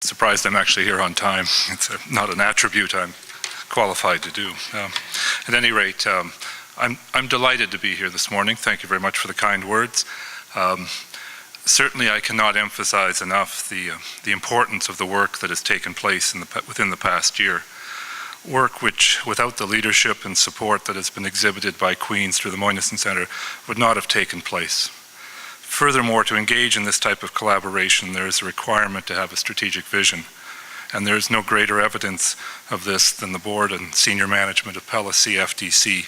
Surprised I'm actually here on time. It's not an attribute I'm qualified to do. At any rate, I'm delighted to be here this morning. Thank you very much for the kind words. Certainly I cannot emphasize enough the importance of the work that has taken place within the past year. Work which, without the leadership and support that has been exhibited by Queen's through the Moynihan Centre, would not have taken place. Furthermore, to engage in this type of collaboration, there is a requirement to have a strategic vision. And there is no greater evidence of this than the board and senior management of Pella CFDC,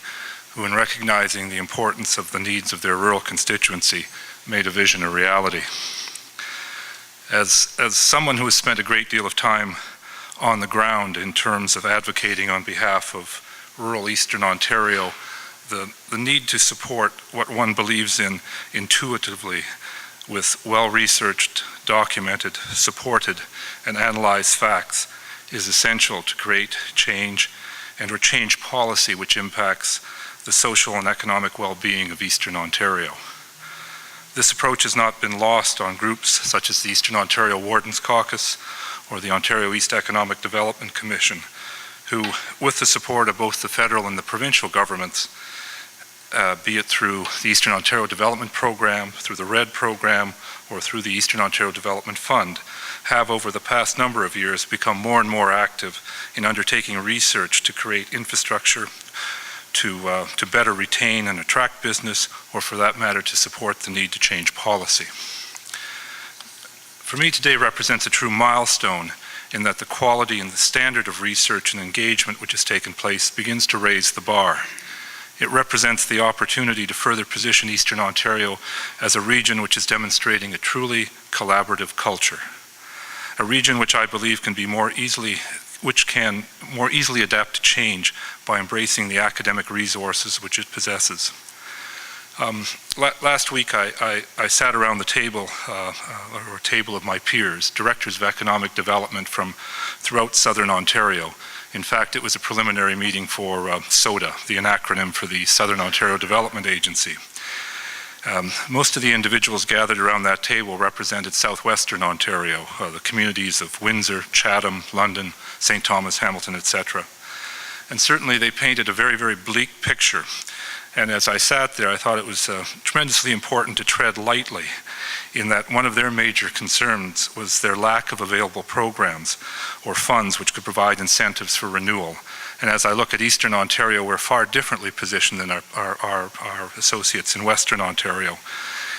who, in recognizing the importance of the needs of their rural constituency, made a vision a reality. As someone who has spent a great deal of time on the ground in terms of advocating on behalf of rural Eastern Ontario, the need to support what one believes in intuitively with well-researched, documented, supported, and analyzed facts is essential to create change or change policy which impacts the social and economic well-being of Eastern Ontario. This approach has not been lost on groups such as the Eastern Ontario Wardens Caucus or the Ontario East Economic Development Commission, who, with the support of both the federal and the provincial governments, be it through the Eastern Ontario Development Program, through the RED program, or through the Eastern Ontario Development Fund, have over the past number of years become more and more active in undertaking research to create infrastructure to better retain and attract business, or for that matter, to support the need to change policy. For me, today represents a true milestone in that the quality and the standard of research and engagement which has taken place begins to raise the bar. It represents the opportunity to further position Eastern Ontario as a region which is demonstrating a truly collaborative culture. A region which I believe can more easily adapt to change by embracing the academic resources which it possesses. Last week I sat around the table, or a table of my peers, directors of economic development from throughout Southern Ontario. In fact, it was a preliminary meeting for SODA, the acronym for the Southern Ontario Development Agency. Most of the individuals gathered around that table represented southwestern Ontario, the communities of Windsor, Chatham, London, St. Thomas, Hamilton, etc. And certainly they painted a very, very bleak picture. And as I sat there, I thought it was tremendously important to tread lightly, in that one of their major concerns was their lack of available programs or funds which could provide incentives for renewal. And as I look at Eastern Ontario, we're far differently positioned than our associates in Western Ontario.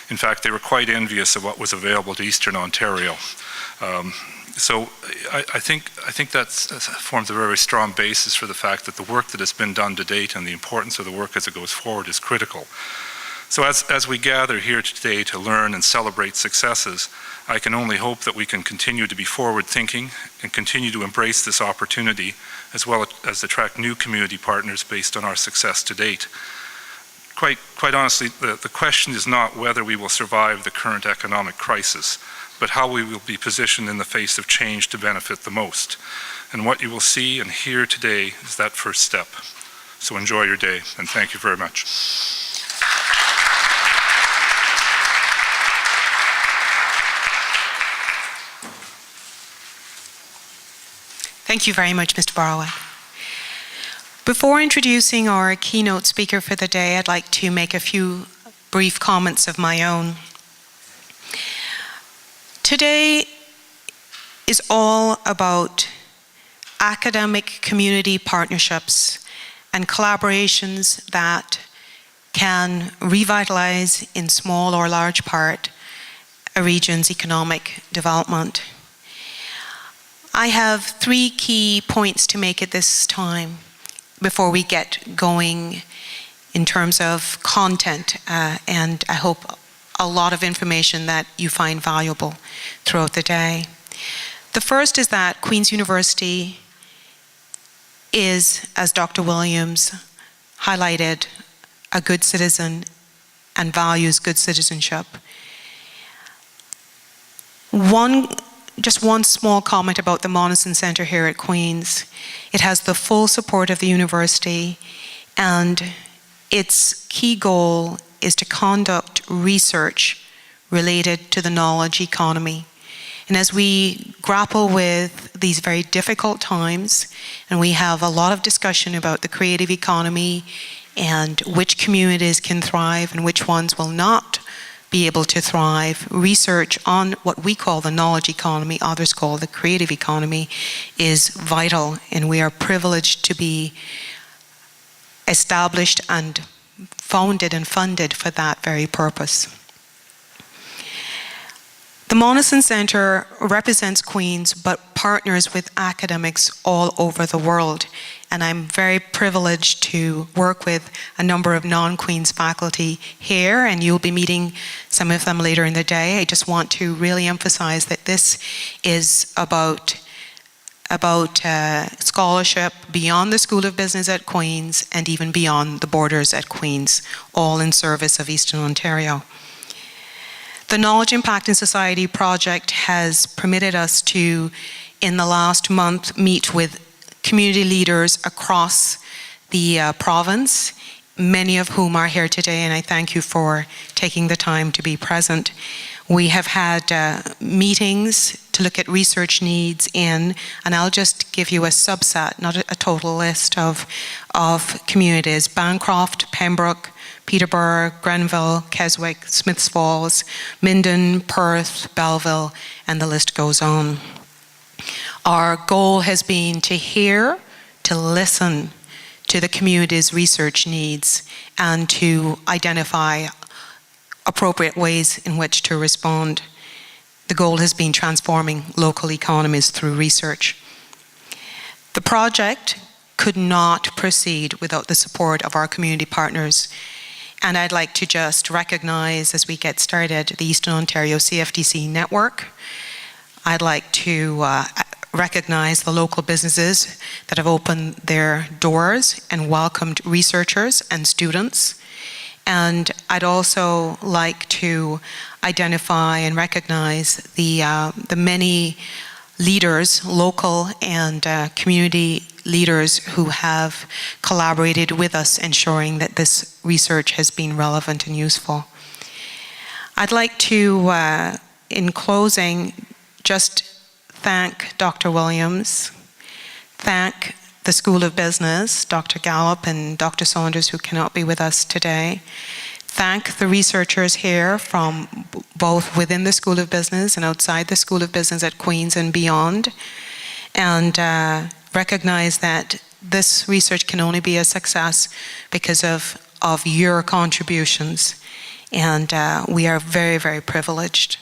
In fact, they were quite envious of what was available to Eastern Ontario. So I think that forms a very strong basis for the fact that the work that has been done to date and the importance of the work as it goes forward is critical. So as we gather here today to learn and celebrate successes, I can only hope that we can continue to be forward-thinking and continue to embrace this opportunity, as well as attract new community partners based on our success to date. Quite honestly, the question is not whether we will survive the current economic crisis, but how we will be positioned in the face of change to benefit the most. And what you will see and hear today is that first step. So enjoy your day, and thank you very much. Thank you very much, Mr. Borowak. Before introducing our keynote speaker for the day, I'd like to make a few brief comments of my own. Today is all about academic community partnerships and collaborations that can revitalize, in small or large part, a region's economic development. I have 3 key points to make at this time before we get going in terms of content, and I hope a lot of information that you find valuable throughout the day. The first is that Queen's University is, as Dr. Williams highlighted, a good citizen and values good citizenship. Just one small comment about the Moynihan Centre here at Queen's. It has the full support of the university, and its key goal is to conduct research related to the knowledge economy. And as we grapple with these very difficult times, and we have a lot of discussion about the creative economy and which communities can thrive and which ones will not be able to thrive, research on what we call the knowledge economy, others call the creative economy, is vital, and we are privileged to be established and founded and funded for that very purpose. The Moneson Centre represents Queen's but partners with academics all over the world, and I'm very privileged to work with a number of non-Queen's faculty here, and you'll be meeting some of them later in the day. I just want to really emphasize that this is about scholarship beyond the School of Business at Queen's and even beyond the borders at Queen's, all in service of Eastern Ontario. The Knowledge Impact in Society project has permitted us to, in the last month, meet with community leaders across the province, many of whom are here today, and I thank you for taking the time to be present. We have had meetings to look at research needs and I'll just give you a subset, not a total list of communities: Bancroft, Pembroke, Peterborough, Grenville, Keswick, Smiths Falls, Minden, Perth, Belleville, and the list goes on. Our goal has been to hear, to listen to the community's research needs and to identify appropriate ways in which to respond. The goal has been transforming local economies through research. The project could not proceed without the support of our community partners. And I'd like to just recognize, as we get started, the Eastern Ontario CFTC network. I'd like to recognize the local businesses that have opened their doors and welcomed researchers and students. And I'd also like to identify and recognize the many leaders, local and community leaders, who have collaborated with us, ensuring that this research has been relevant and useful. I'd like to, in closing, just thank Dr. Williams, thank the School of Business, Dr. Gallup and Dr. Saunders, who cannot be with us today. Thank the researchers here from both within the School of Business and outside the School of Business at Queen's and beyond. And recognize that this research can only be a success because of your contributions. And we are very, very privileged.